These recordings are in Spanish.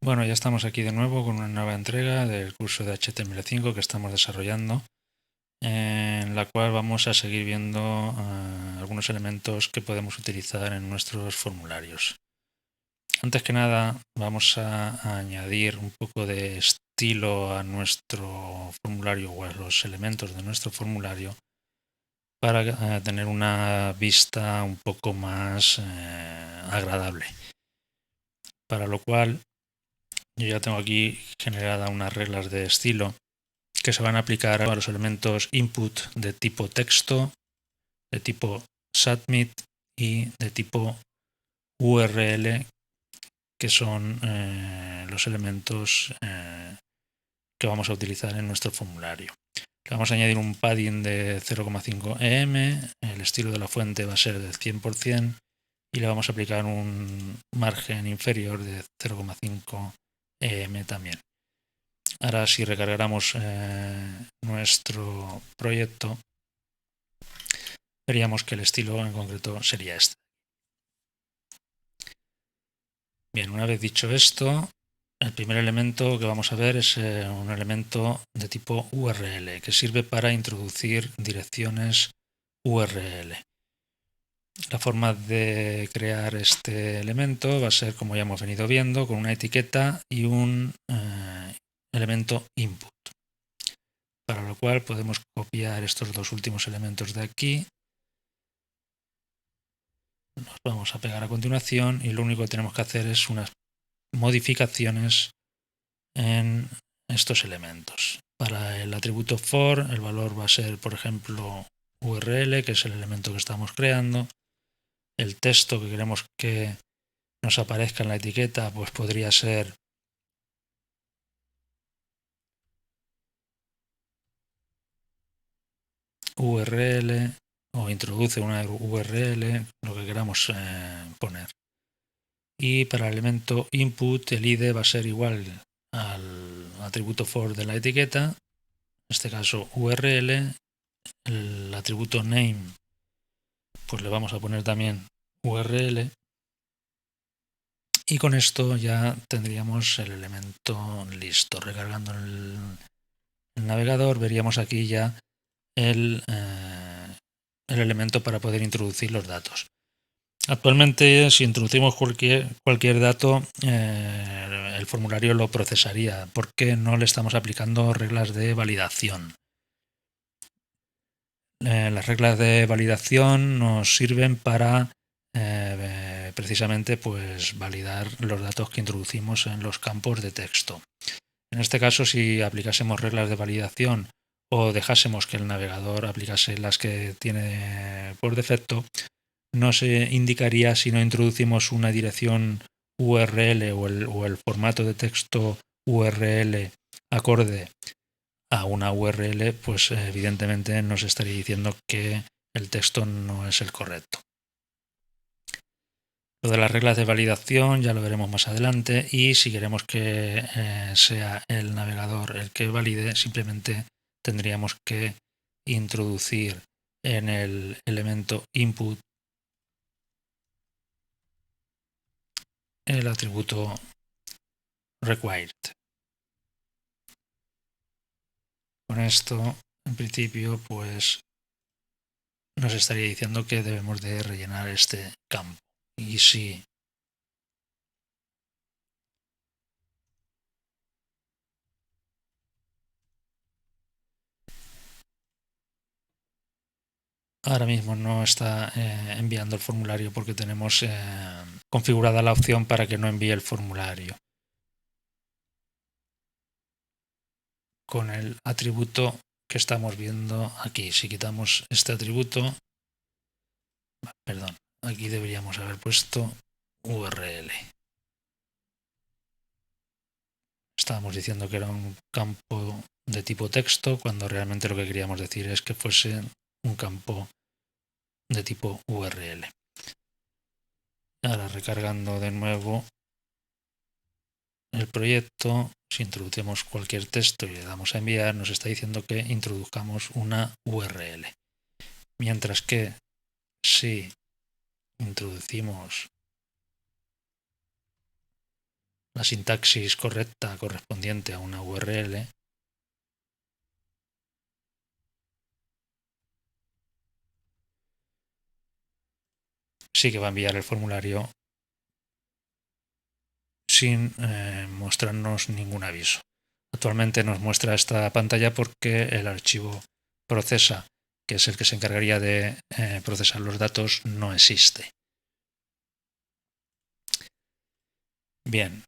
Bueno, ya estamos aquí de nuevo con una nueva entrega del curso de HTML5 que estamos desarrollando, en la cual vamos a seguir viendo algunos elementos que podemos utilizar en nuestros formularios. Antes que nada, vamos a añadir un poco de estilo a nuestro formulario o a los elementos de nuestro formulario para tener una vista un poco más agradable. Para lo cual, yo ya tengo aquí generada unas reglas de estilo que se van a aplicar a los elementos input de tipo texto, de tipo submit y de tipo URL, que son los elementos que vamos a utilizar en nuestro formulario. Le vamos a añadir un padding de 0,5 em, el estilo de la fuente va a ser del 100% y le vamos a aplicar un margen inferior de 0,5 em también. Ahora, si recargáramos nuestro proyecto, veríamos que el estilo en concreto sería este. Bien, una vez dicho esto, el primer elemento que vamos a ver es un elemento de tipo URL, que sirve para introducir direcciones URL. La forma de crear este elemento va a ser, como ya hemos venido viendo, con una etiqueta y un elemento input. Para lo cual podemos copiar estos dos últimos elementos de aquí. Los vamos a pegar a continuación y lo único que tenemos que hacer es unas modificaciones en estos elementos. Para el atributo for, el valor va a ser, por ejemplo, URL, que es el elemento que estamos creando. El texto que queremos que nos aparezca en la etiqueta, pues podría ser URL o introduce una URL, lo que queramos poner. Y para el elemento input, el id va a ser igual al atributo for de la etiqueta, en este caso URL. El atributo name, pues le vamos a poner también URL. Y con esto ya tendríamos el elemento listo. Recargando el navegador, veríamos aquí ya el elemento para poder introducir los datos. Actualmente, si introducimos cualquier dato, el formulario lo procesaría porque no le estamos aplicando reglas de validación. Las reglas de validación nos sirven para precisamente pues, validar los datos que introducimos en los campos de texto. En este caso, si aplicásemos reglas de validación o dejásemos que el navegador aplicase las que tiene por defecto, no se indicaría si no introducimos una dirección URL o el formato de texto URL acorde a una URL, pues evidentemente nos estaría diciendo que el texto no es el correcto. Lo de las reglas de validación ya lo veremos más adelante, y si queremos que sea el navegador el que valide, simplemente tendríamos que introducir en el elemento input el atributo required. Con esto, en principio, pues nos estaría diciendo que debemos de rellenar este campo. Y si ahora mismo no está enviando el formulario porque tenemos configurada la opción para que no envíe el formulario. Con el atributo que estamos viendo aquí, si quitamos este atributo, perdón, aquí deberíamos haber puesto URL. Estábamos diciendo que era un campo de tipo texto, cuando realmente lo que queríamos decir es que fuese un campo de tipo URL. Ahora, recargando de nuevo el proyecto, si introducimos cualquier texto y le damos a enviar, nos está diciendo que introduzcamos una URL. Mientras que si introducimos la sintaxis correcta correspondiente a una URL, sí que va a enviar el formulario sin mostrarnos ningún aviso. Actualmente nos muestra esta pantalla porque el archivo procesa, que es el que se encargaría de procesar los datos, no existe. Bien.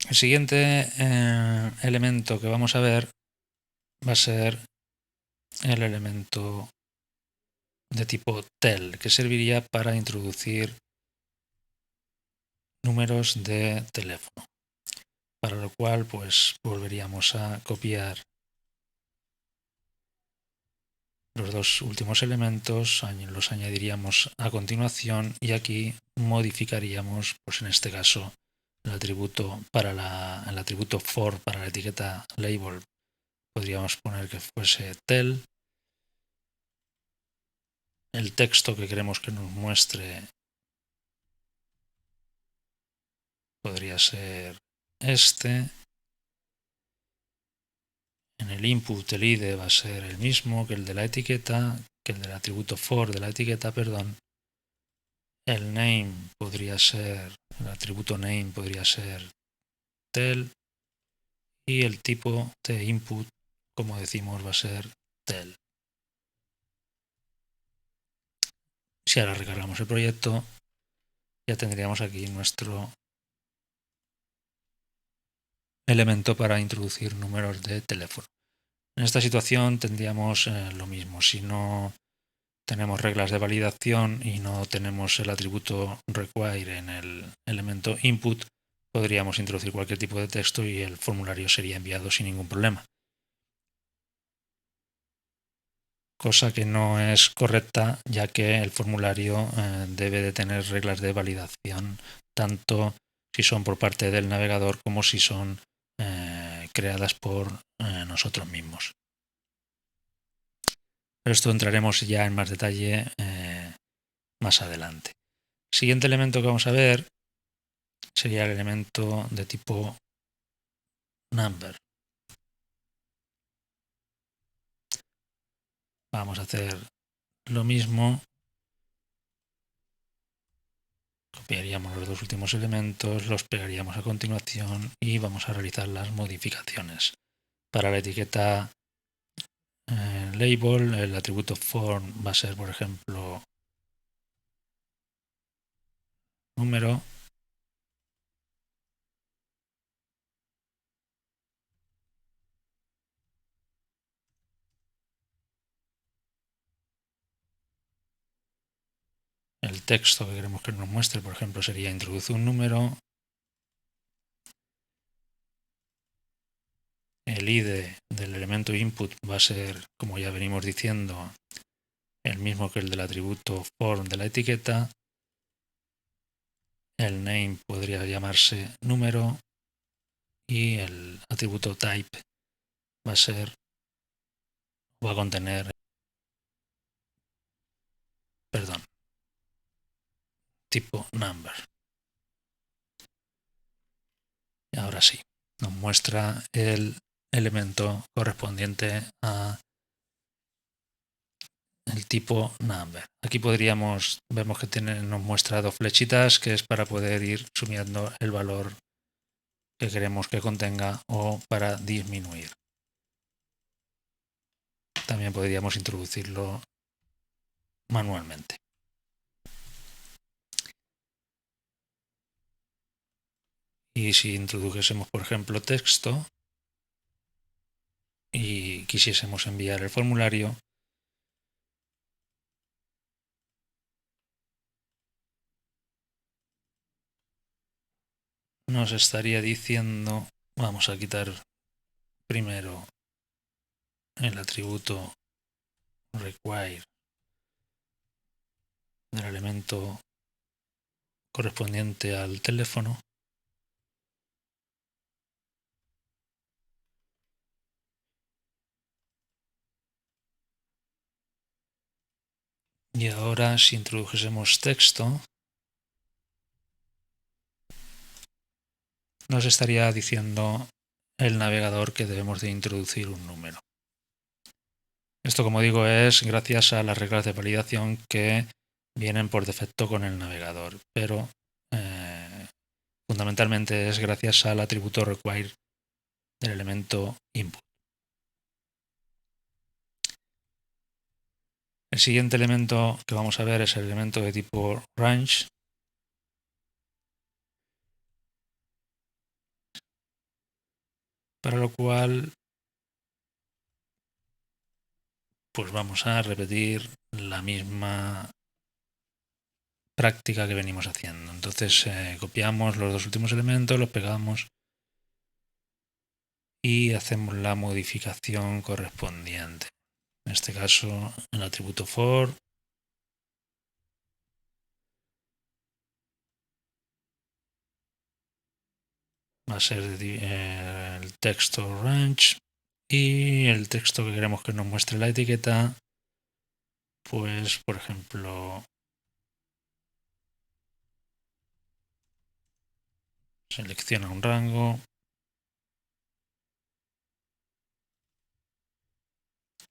El siguiente elemento que vamos a ver va a ser el elemento de tipo tel, que serviría para introducir números de teléfono, para lo cual pues volveríamos a copiar los dos últimos elementos, los añadiríamos a continuación y aquí modificaríamos, pues en este caso, el atributo el atributo for para la etiqueta label. Podríamos poner que fuese tel. El texto que queremos que nos muestre podría ser este. En el input el id va a ser el mismo que el de la etiqueta, que el del atributo for de la etiqueta, perdón. El name podría ser, el atributo name podría ser tel y el tipo de input, como decimos, va a ser tel. Si ahora recargamos el proyecto, ya tendríamos aquí nuestro elemento para introducir números de teléfono. En esta situación tendríamos lo mismo. Si no tenemos reglas de validación y no tenemos el atributo require en el elemento input, podríamos introducir cualquier tipo de texto y el formulario sería enviado sin ningún problema. Cosa que no es correcta, ya que el formulario debe de tener reglas de validación, tanto si son por parte del navegador como si son creadas por nosotros mismos. Pero esto entraremos ya en más detalle más adelante. El siguiente elemento que vamos a ver sería el elemento de tipo number. Vamos a hacer lo mismo. Copiaríamos los dos últimos elementos, los pegaríamos a continuación y vamos a realizar las modificaciones. Para la etiqueta label, el atributo form va a ser, por ejemplo, número. El texto que queremos que nos muestre, por ejemplo, sería introduce un número. El id del elemento input va a ser, como ya venimos diciendo, el mismo que el del atributo form de la etiqueta. El name podría llamarse número y el atributo type va a contener, tipo number. Y ahora sí, nos muestra el elemento correspondiente a el tipo number. Aquí vemos que nos muestra dos flechitas, que es para poder ir subiendo el valor que queremos que contenga o para disminuir. También podríamos introducirlo manualmente. Y si introdujésemos, por ejemplo, texto y quisiésemos enviar el formulario, nos estaría diciendo, vamos a quitar primero el atributo require del elemento correspondiente al teléfono. Y ahora si introdujésemos texto, nos estaría diciendo el navegador que debemos de introducir un número. Esto, como digo, es gracias a las reglas de validación que vienen por defecto con el navegador, pero fundamentalmente es gracias al atributo require del elemento input. El siguiente elemento que vamos a ver es el elemento de tipo range, para lo cual pues vamos a repetir la misma práctica que venimos haciendo. Entonces copiamos los dos últimos elementos, los pegamos y hacemos la modificación correspondiente. En este caso, el atributo for va a ser el texto range, y el texto que queremos que nos muestre la etiqueta, pues por ejemplo selecciona un rango,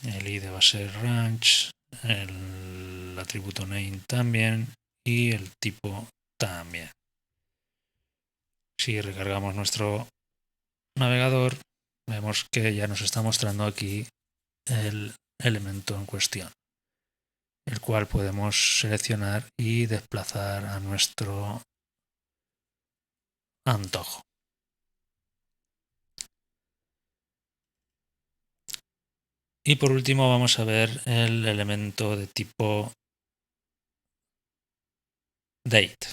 el id va a ser range, el atributo name también y el tipo también. Si recargamos nuestro navegador, vemos que ya nos está mostrando aquí el elemento en cuestión, el cual podemos seleccionar y desplazar a nuestro antojo. Y por último vamos a ver el elemento de tipo date.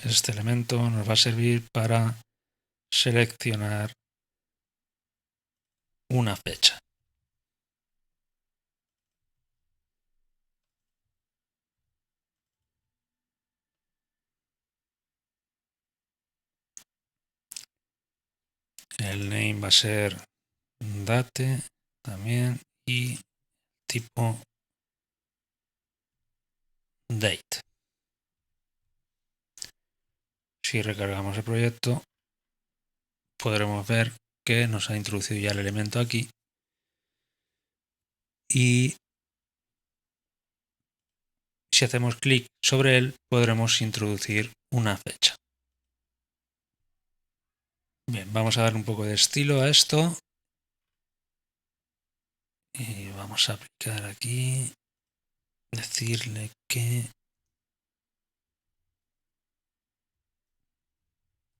Este elemento nos va a servir para seleccionar una fecha. El name va a ser date también y tipo date. Si recargamos el proyecto, podremos ver que nos ha introducido ya el elemento aquí y si hacemos clic sobre él podremos introducir una fecha. Bien, vamos a dar un poco de estilo a esto y vamos a aplicar aquí, decirle que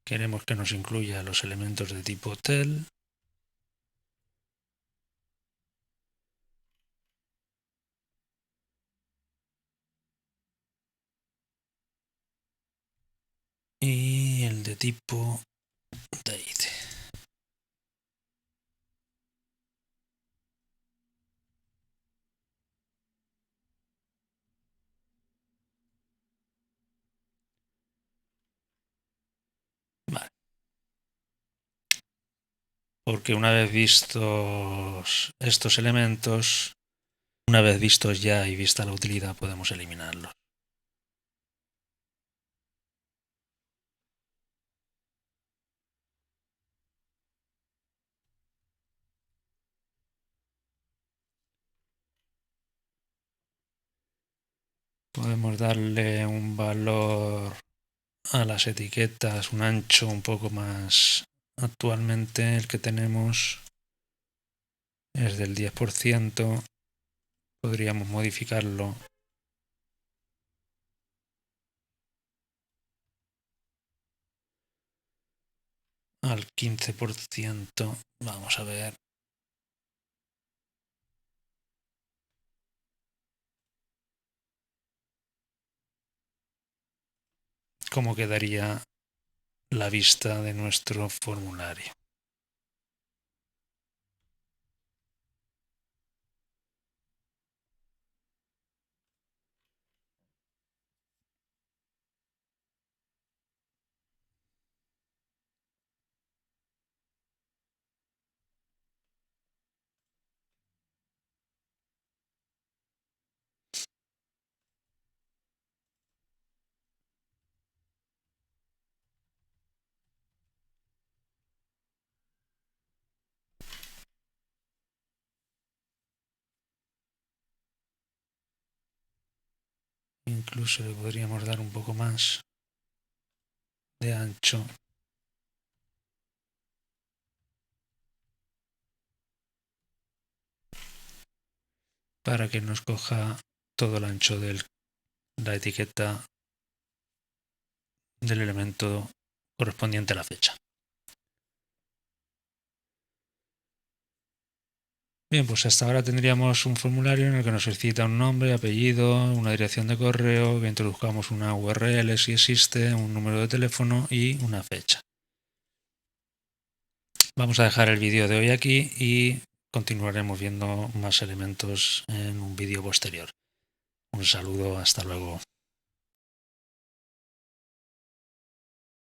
queremos que nos incluya los elementos de tipo tel. Y el de tipo date. Vale. Porque una vez vistos estos elementos, una vez vistos ya y vista la utilidad, podemos eliminarlos. Podemos darle un valor a las etiquetas, un ancho un poco más. Actualmente el que tenemos es del 10%. Podríamos modificarlo al 15%. Vamos a ver. Cómo quedaría la vista de nuestro formulario. Incluso le podríamos dar un poco más de ancho. Para que nos coja todo el ancho de la etiqueta del elemento correspondiente a la fecha. Bien, pues hasta ahora tendríamos un formulario en el que nos solicita un nombre, apellido, una dirección de correo, que introduzcamos una URL si existe, un número de teléfono y una fecha. Vamos a dejar el vídeo de hoy aquí y continuaremos viendo más elementos en un vídeo posterior. Un saludo, hasta luego.